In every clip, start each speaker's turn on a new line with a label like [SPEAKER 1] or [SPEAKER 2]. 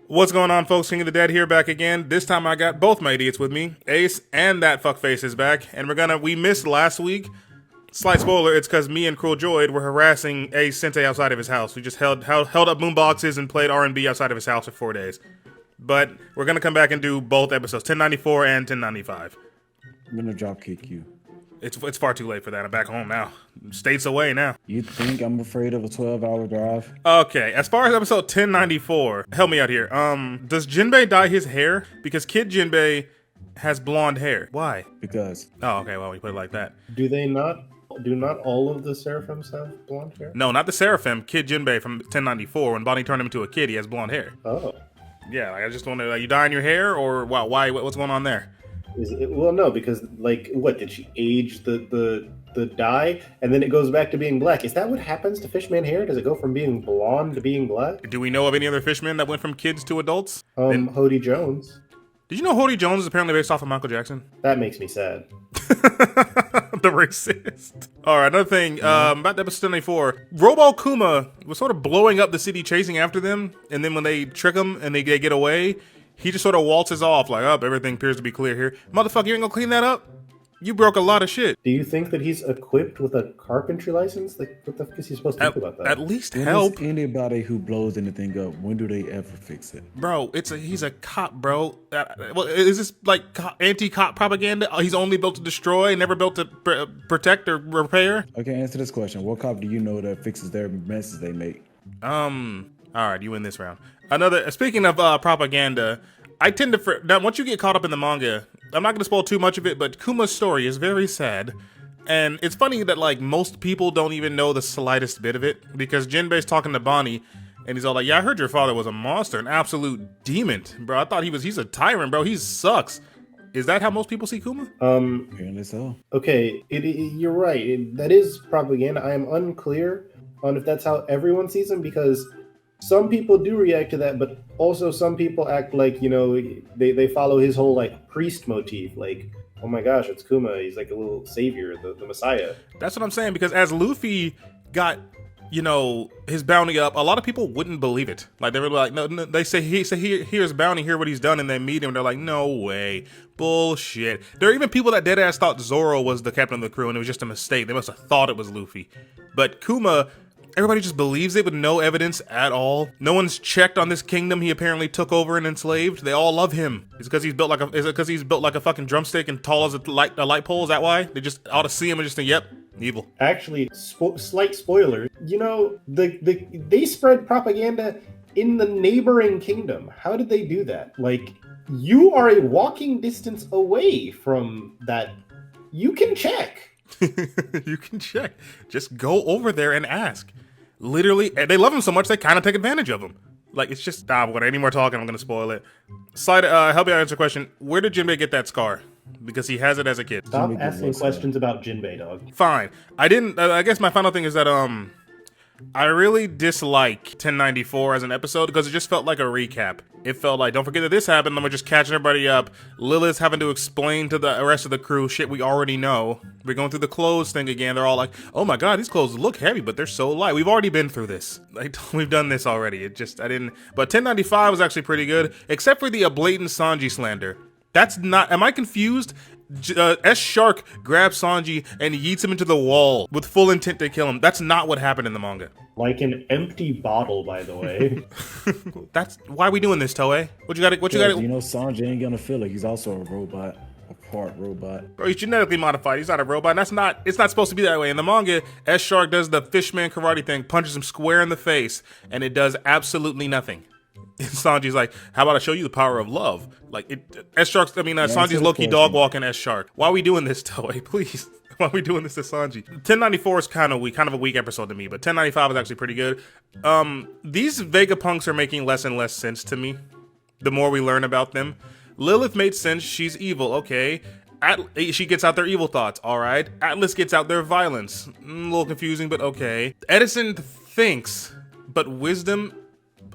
[SPEAKER 1] What's going on, folks? King of the Dead here, back again. This time I got both my idiots with me. Ace and that fuckface is back, and we missed last week. Slight spoiler, it's because me and Cruel Droid were harassing Ace Sensei outside of his house. We just held up boomboxes and played R&B outside of his house for 4 days. But we're gonna come back and do both episodes, 1094 and 1095.
[SPEAKER 2] I'm gonna drop kick you.
[SPEAKER 1] It's far too late for that. I'm back home now. States away now.
[SPEAKER 2] You think I'm afraid of a 12-hour drive?
[SPEAKER 1] Okay, as far as episode 1094, help me out here. Does Jinbe dye his hair? Because Kid Jinbe has blonde hair. Why?
[SPEAKER 2] Because.
[SPEAKER 1] Oh, okay, well, we put it like that.
[SPEAKER 3] Do not all of the Seraphims have blonde hair?
[SPEAKER 1] No, not the Seraphim. Kid Jinbe from 1094. When Bonnie turned him into a kid, he has blonde hair.
[SPEAKER 3] Oh.
[SPEAKER 1] Yeah, like, I just wonder, you dyeing your hair, or why? What's going on there?
[SPEAKER 3] Well, no, because, like, what, did she age the dye, and then it goes back to being black? Is that what happens to fishman hair? Does it go from being blonde to being black?
[SPEAKER 1] Do we know of any other fishmen that went from kids to adults?
[SPEAKER 3] Hody Jones.
[SPEAKER 1] Did you know Hody Jones is apparently based off of Michael Jackson?
[SPEAKER 3] That makes me sad.
[SPEAKER 1] The racist. Alright, another thing, about episode 74, Robo Kuma was sort of blowing up the city, chasing after them, and then when they trick him and they get away, he just sort of waltzes off like, oh, everything appears to be clear here. Motherfucker, you ain't gonna clean that up? You broke a lot of shit.
[SPEAKER 3] Do you think that he's equipped with a carpentry license? Like, what the fuck is he supposed to do about that?
[SPEAKER 1] At least
[SPEAKER 2] When
[SPEAKER 1] help.
[SPEAKER 2] is anybody who blows anything up, when do they ever fix it?
[SPEAKER 1] Bro, he's a cop, bro. Well, is this like anti-cop propaganda? He's only built to destroy, never built to protect or repair?
[SPEAKER 2] Okay, answer this question. What cop do you know that fixes their messes they make?
[SPEAKER 1] Alright, you win this round. Speaking of propaganda, I tend to, now once you get caught up in the manga, I'm not going to spoil too much of it, but Kuma's story is very sad. And it's funny that, like, most people don't even know the slightest bit of it, because Jinbei's talking to Bonnie, and he's all like, yeah, I heard your father was a monster, an absolute demon. Bro, I thought he's a tyrant, bro. He sucks. Is that how most people see Kuma?
[SPEAKER 2] Apparently so.
[SPEAKER 3] Okay, you're right. That is propaganda. I am unclear on if that's how everyone sees him, because some people do react to that, but also some people act like, you know, they follow his whole, like, priest motif. Like, oh my gosh, it's Kuma. He's like a little savior, the messiah.
[SPEAKER 1] That's what I'm saying, because as Luffy got, you know, his bounty up, a lot of people wouldn't believe it. Like, they were like, no, they say, here's bounty, hear what he's done, and they meet him, and they're like, no way. Bullshit. There are even people that deadass thought Zoro was the captain of the crew, and it was just a mistake. They must have thought it was Luffy. But Kuma, everybody just believes it with no evidence at all. No one's checked on this kingdom he apparently took over and enslaved. They all love him. Is it because he's built like a fucking drumstick and tall as a light pole? Is that why? They just ought to see him and just think, yep, evil.
[SPEAKER 3] Actually, slight spoiler. You know, they spread propaganda in the neighboring kingdom. How did they do that? Like, you are a walking distance away from that. You can check.
[SPEAKER 1] You can check. Just go over there and ask. Literally, they love him so much they kind of take advantage of him. Like, it's just, without any more talking, I'm gonna spoil it. Help me out answer a question. Where did Jinbe get that scar? Because he has it as a kid.
[SPEAKER 3] Stop asking questions about Jinbe, dog.
[SPEAKER 1] Fine. I didn't. I guess my final thing is that I really dislike 1094 as an episode because it just felt like a recap. It felt like, don't forget that this happened, then we're just catching everybody up. Lilith's having to explain to the rest of the crew shit we already know. We're going through the clothes thing again. They're all like, oh my god, these clothes look heavy, but they're so light. We've already been through this. Like, we've done this already. But 1095 was actually pretty good, except for the blatant Sanji slander. That's not, am I confused? S-Shark grabs Sanji and yeets him into the wall with full intent to kill him. That's not what happened in the manga.
[SPEAKER 3] Like an empty bottle, by the way.
[SPEAKER 1] That's why are we doing this, Toei? What you got?
[SPEAKER 2] You know, Sanji ain't gonna feel it. He's also a robot, a part robot.
[SPEAKER 1] Bro, he's genetically modified. He's not a robot. It's not supposed to be that way. In the manga, S-Shark does the fishman karate thing, punches him square in the face, and it does absolutely nothing. And Sanji's like, how about I show you the power of love? Like, Sanji's low-key dog walking S-Shark. Why are we doing this, Toei? Please. Why are we doing this to Sanji? 1094 is kind of a weak episode to me, but 1095 is actually pretty good. These Vega Punks are making less and less sense to me the more we learn about them. Lilith made sense. She's evil. Okay. She gets out their evil thoughts. All right. Atlas gets out their violence. A little confusing, but okay. Edison thinks, but wisdom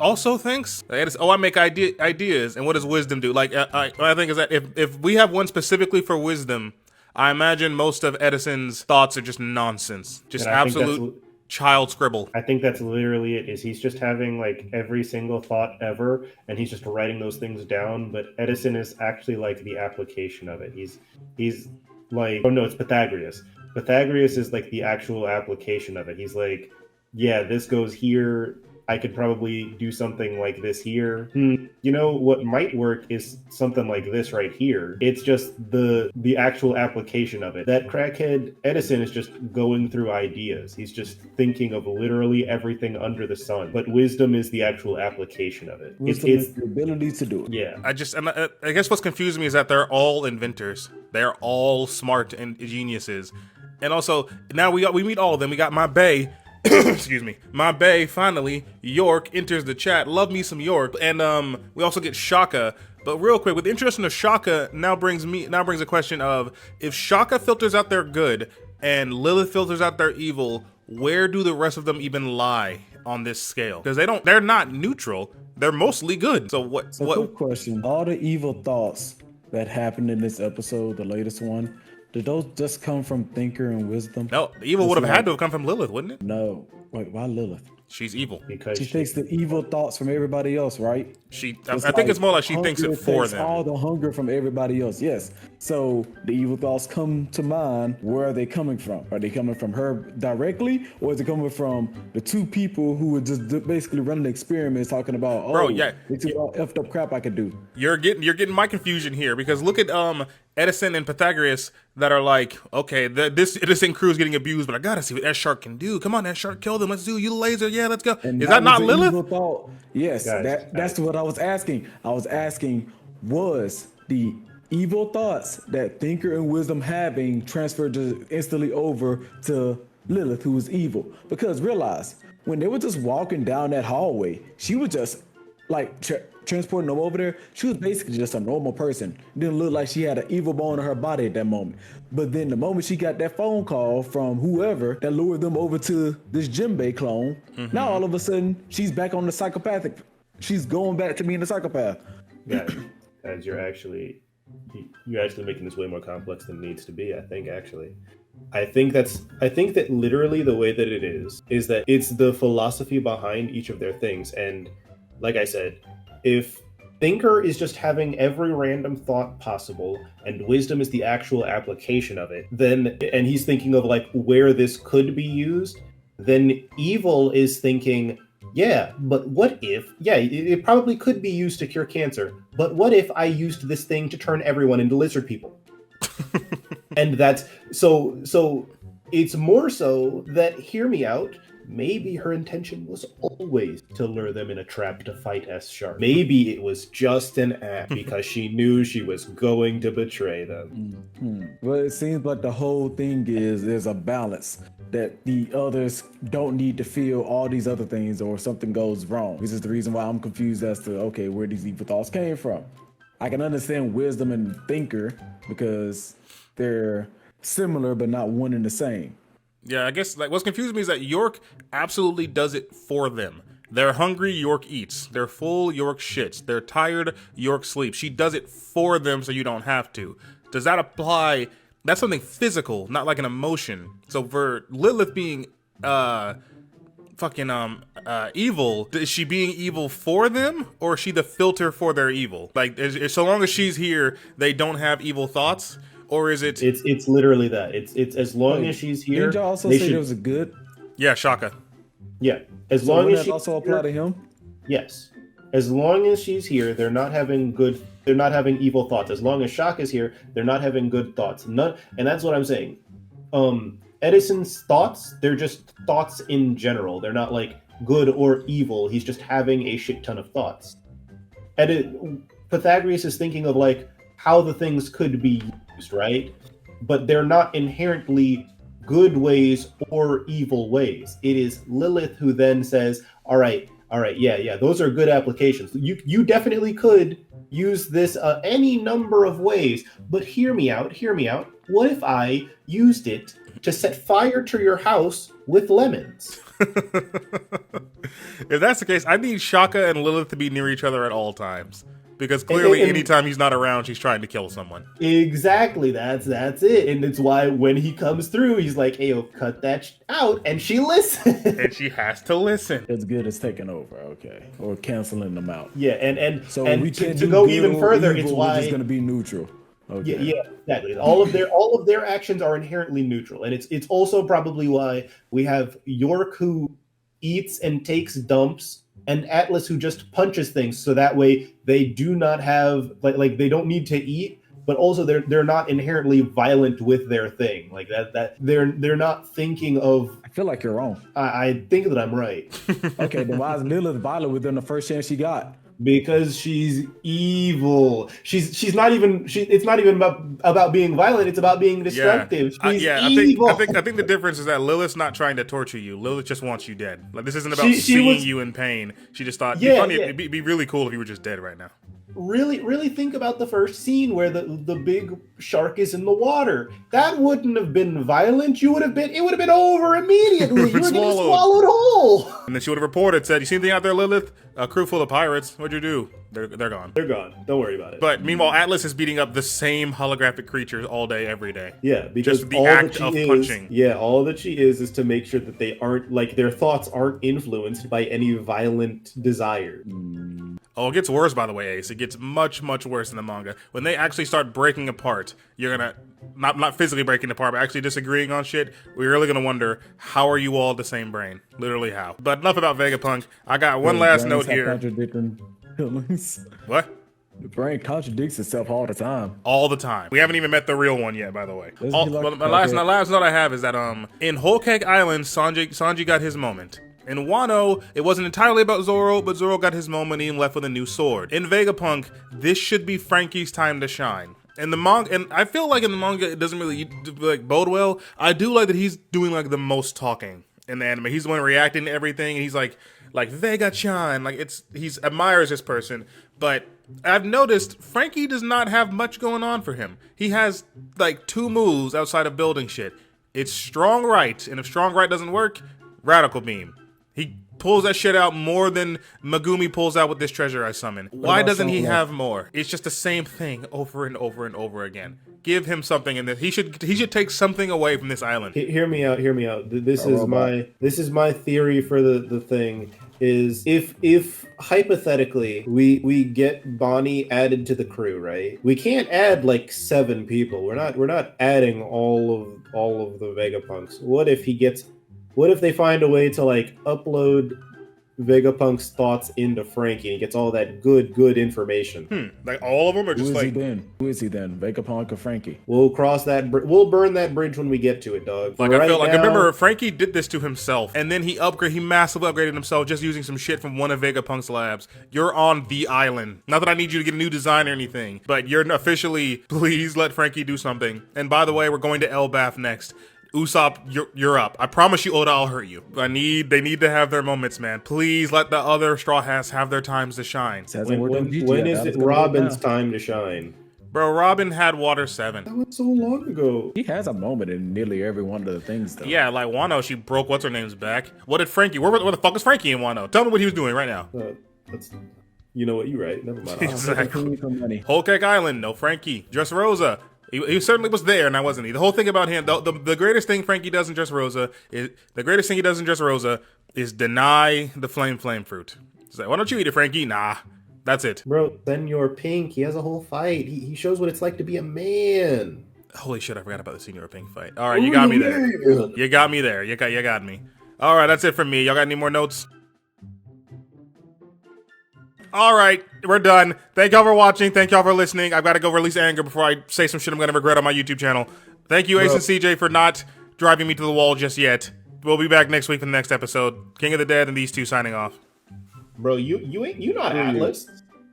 [SPEAKER 1] also thinks. I make ideas, and what does wisdom do? Like, I think is that if we have one specifically for wisdom, I imagine most of Edison's thoughts are just nonsense, just absolute child scribble.
[SPEAKER 3] I think that's literally it. Is he's just having like every single thought ever, and he's just writing those things down. But Edison is actually like the application of it. He's like, oh no, it's Pythagoras. Pythagoras is like the actual application of it. He's like, yeah, this goes here. I could probably do something like this here. You know what might work is something like this right here. It's just the actual application of it. That crackhead Edison is just going through ideas. He's just thinking of literally everything under the sun. But wisdom is the actual application of it.
[SPEAKER 2] Wisdom is the ability to do it.
[SPEAKER 3] Yeah.
[SPEAKER 1] I guess what's confusing me is that they're all inventors. They're all smart and geniuses. And also, now we meet all of them. We got my bae. Excuse me. My bae, finally, York, enters the chat. Love me some York. And we also get Shaka. But real quick, with the introduction of Shaka, now brings a question of, if Shaka filters out their good and Lilith filters out their evil, where do the rest of them even lie on this scale? Because they're not neutral. They're mostly good. So what?
[SPEAKER 2] Quick question. All the evil thoughts that happened in this episode, the latest one, did those just come from Thinker and Wisdom?
[SPEAKER 1] No, the evil would have had to have come from Lilith, wouldn't it?
[SPEAKER 2] No. Wait, why Lilith?
[SPEAKER 1] She's evil.
[SPEAKER 3] Because
[SPEAKER 2] She takes the evil thoughts from everybody else, right?
[SPEAKER 1] I think it's more like she thinks it for
[SPEAKER 2] takes
[SPEAKER 1] them.
[SPEAKER 2] all the hunger from everybody else, yes. So the evil thoughts come to mind. Where are they coming from? Are they coming from her directly, or is it coming from the two people who were just basically running experiments, talking about, oh,
[SPEAKER 1] Bro, yeah.
[SPEAKER 2] it's all effed up crap I could do?
[SPEAKER 1] You're getting my confusion here, because look at Edison and Pythagoras that are like, okay, this innocent crew is getting abused, but I gotta see what that shark can do. Come on, that shark, kill them. Let's do you laser. Yeah, let's go.
[SPEAKER 2] And
[SPEAKER 1] Is that not
[SPEAKER 2] was an
[SPEAKER 1] Lilith?
[SPEAKER 2] evil thought. Yes,
[SPEAKER 3] Guys,
[SPEAKER 2] that's what I was asking. I was asking, was the evil thoughts that Thinker and Wisdom having transferred instantly over to Lilith, who was evil? Because realize, when they were just walking down that hallway, she was just like transporting them over there. She was basically just a normal person. Didn't look like she had an evil bone in her body at that moment. But then the moment she got that phone call from whoever that lured them over to this Jinbe clone, now all of a sudden she's back on the psychopathic. She's going back to being a psychopath.
[SPEAKER 3] Guys, you're actually making this way more complex than it needs to be. I think that literally the way that it is that it's the philosophy behind each of their things. And like I said, if Thinker is just having every random thought possible and Wisdom is the actual application of it, and he's thinking of like where this could be used, then Evil is thinking, yeah, but what if, it probably could be used to cure cancer, but what if I used this thing to turn everyone into lizard people? And that's, so it's more so that, hear me out, maybe her intention was always to lure them in a trap to fight S Shark. Maybe it was just an act because she knew she was going to betray them.
[SPEAKER 2] Well, it seems like the whole thing is there's a balance that the others don't need to feel all these other things or something goes wrong. This is the reason why I'm confused as to, okay, where these evil thoughts came from. I can understand Wisdom and Thinker because they're similar but not one and the same.
[SPEAKER 1] Yeah, I guess like what's confusing me is that York absolutely does it for them. They're hungry, York eats. They're full, York shits. They're tired, York sleeps. She does it for them so you don't have to. Does that apply? That's something physical, not like an emotion. So for Lilith being evil, is she being evil for them, or is she the filter for their evil? Like, so long as she's here, they don't have evil thoughts. Or is it?
[SPEAKER 3] It's literally that. It's as long as she's here.
[SPEAKER 2] Didn't y'all also say there was a good?
[SPEAKER 1] Yeah, Shaka.
[SPEAKER 3] Yeah, as long as
[SPEAKER 2] that
[SPEAKER 3] she
[SPEAKER 2] also apply to him.
[SPEAKER 3] Yes, as long as she's here, they're not having evil thoughts. As long as Shaka's here, they're not having good thoughts. And that's what I'm saying. Edison's thoughts, they're just thoughts in general. They're not like good or evil. He's just having a shit ton of thoughts. Pythagoras is thinking of like how the things could be used, right? But they're not inherently good ways or evil ways. It is Lilith who then says, all right, yeah, those are good applications. You definitely could use this any number of ways, but hear me out. What if I used it to set fire to your house with lemons?
[SPEAKER 1] If that's the case, I need Shaka and Lilith to be near each other at all times. because clearly
[SPEAKER 3] And-
[SPEAKER 1] anytime he's not around, she's trying to kill someone.
[SPEAKER 3] Exactly. That's it. And it's why when he comes through, he's like, "Hey, yo, cut that out," and she listens.
[SPEAKER 1] And she has to listen.
[SPEAKER 2] As good as taking over, okay, or canceling them out.
[SPEAKER 3] Yeah, and
[SPEAKER 2] So
[SPEAKER 3] and
[SPEAKER 2] we
[SPEAKER 3] to,
[SPEAKER 2] can't
[SPEAKER 3] to
[SPEAKER 2] do
[SPEAKER 3] go
[SPEAKER 2] good
[SPEAKER 3] even
[SPEAKER 2] or
[SPEAKER 3] further,
[SPEAKER 2] evil,
[SPEAKER 3] it's
[SPEAKER 2] we're
[SPEAKER 3] why.
[SPEAKER 2] just gonna be neutral. Okay.
[SPEAKER 3] Yeah, exactly. All of their actions are inherently neutral, and it's also probably why we have York who eats and takes dumps, and Atlas who just punches things. So that way they do not have like they don't need to eat, but also they're not inherently violent with their thing. Like that they're not thinking of.
[SPEAKER 2] I feel like you're wrong.
[SPEAKER 3] I think that I'm right
[SPEAKER 2] Okay, then why is Lilith violent within the first chance she got?
[SPEAKER 3] because she's evil. She's not even. It's not even about being violent. It's about being destructive. She's evil.
[SPEAKER 1] I think the difference is that Lilith's not trying to torture you. Lilith just wants you dead. Like this isn't about
[SPEAKER 3] She
[SPEAKER 1] seeing
[SPEAKER 3] was-
[SPEAKER 1] you in pain. She just thought
[SPEAKER 3] Yeah,
[SPEAKER 1] it'd be really cool if you were just dead right now.
[SPEAKER 3] Really think about the first scene where the big shark is in the water. That wouldn't have been violent. It would have been over immediately. You were getting swallowed whole.
[SPEAKER 1] And then she would have reported, said, "You see anything out there, Lilith? A crew full of pirates. What'd you do? They're gone."
[SPEAKER 3] They're gone. Don't worry about it.
[SPEAKER 1] But meanwhile, Atlas is beating up the same holographic creatures all day, every day.
[SPEAKER 3] Yeah, because
[SPEAKER 1] just the
[SPEAKER 3] all
[SPEAKER 1] act
[SPEAKER 3] that she
[SPEAKER 1] of
[SPEAKER 3] is,
[SPEAKER 1] punching.
[SPEAKER 3] Yeah, all that she is to make sure that they aren't like their thoughts aren't influenced by any violent desire.
[SPEAKER 1] Oh, it gets worse, by the way, Ace. It gets much, much worse in the manga. When they actually start breaking apart, you're gonna not physically breaking apart, but actually disagreeing on shit. We're really gonna wonder, how are you all the same brain? Literally how. But enough about Vegapunk. I got one last
[SPEAKER 2] Brains
[SPEAKER 1] note
[SPEAKER 2] have
[SPEAKER 1] here.
[SPEAKER 2] Contradicting feelings.
[SPEAKER 1] What?
[SPEAKER 2] The brain contradicts itself all the time.
[SPEAKER 1] All the time. We haven't even met the real one yet, by the way.
[SPEAKER 2] Doesn't
[SPEAKER 1] All,
[SPEAKER 2] he like
[SPEAKER 1] well, my
[SPEAKER 2] crackhead?
[SPEAKER 1] last note I have is that in Whole Cake Island, Sanji got his moment. In Wano, it wasn't entirely about Zoro, but Zoro got his moment and left with a new sword. In Vegapunk, this should be Franky's time to shine. In the manga, and I feel like in the manga it doesn't really like bode well. I do like that he's doing like the most talking in the anime. He's the one reacting to everything, and he's like Vega-chan, like he's admires this person. But I've noticed Franky does not have much going on for him. He has like 2 moves outside of building shit. It's strong right, and if strong right doesn't work, radical beam. He pulls that shit out more than Megumi pulls out with this treasure I summon. Why
[SPEAKER 2] about
[SPEAKER 1] doesn't he
[SPEAKER 2] Solo?
[SPEAKER 1] have more? It's just the same thing over and over and over again. Give him something in this. He should take something away from this island.
[SPEAKER 3] Hear me out. This
[SPEAKER 2] A
[SPEAKER 3] is
[SPEAKER 2] robot.
[SPEAKER 3] my theory for the thing is if hypothetically we get Bonnie added to the crew, right? We can't add like 7 people. We're not adding all of the Vegapunks. What if they find a way to like upload Vegapunk's thoughts into Franky and he gets all that good information?
[SPEAKER 1] Like all of them, or
[SPEAKER 2] Who
[SPEAKER 1] just
[SPEAKER 2] is
[SPEAKER 1] like
[SPEAKER 2] he then? Who is he then? Vegapunk or Franky?
[SPEAKER 3] We'll cross that. We'll burn that bridge when we get to it, dog.
[SPEAKER 1] Like
[SPEAKER 3] For
[SPEAKER 1] I feel like
[SPEAKER 3] now-
[SPEAKER 1] I remember Franky did this to himself, and then he massively upgraded himself just using some shit from one of Vegapunk's labs. You're on the island. Not that I need you to get a new design or anything, but you're officially. Please let Franky do something. And by the way, we're going to Elbaf next. Usopp, you're up. I promise you, Oda, I'll hurt you. They need to have their moments, man. Please let the other Straw Hats have their times to shine.
[SPEAKER 2] This hasn't worked on GT
[SPEAKER 3] when
[SPEAKER 2] yet.
[SPEAKER 3] is
[SPEAKER 2] Now
[SPEAKER 3] it
[SPEAKER 2] it's gonna work
[SPEAKER 3] Robin's
[SPEAKER 2] now.
[SPEAKER 3] time to shine?
[SPEAKER 1] Bro, Robin had Water 7.
[SPEAKER 3] That was so long ago.
[SPEAKER 2] He has a moment in nearly every one of the things, though.
[SPEAKER 1] Yeah, like Wano, she broke what's-her-name's back. What did Franky, where the fuck was Franky in Wano? Tell me what he was doing right now.
[SPEAKER 3] That's, you know what? You're right. Never mind.
[SPEAKER 1] Exactly.
[SPEAKER 2] For money.
[SPEAKER 1] Whole Cake Island, no Franky. Dressrosa, he certainly was there, now wasn't he? The whole thing about him, the greatest thing Franky does in Dressrosa is deny the flame fruit. He's like, why don't you eat it, Franky? Nah, that's it.
[SPEAKER 3] Bro, then you're pink. He has a whole fight. He shows what it's like to be a man.
[SPEAKER 1] Holy shit, I forgot about the Senior Pink fight. All right, you got me there. You got me there. You got me. All right, that's it from me. Y'all got any more notes? All right, we're done. Thank y'all for watching. Thank y'all for listening. I've got to go release anger before I say some shit I'm going to regret on my YouTube channel. Thank you, Ace and CJ, for not driving me to the wall just yet. We'll be back next week for the next episode. King of the Dead and these two signing off.
[SPEAKER 3] Bro, you not Atlas.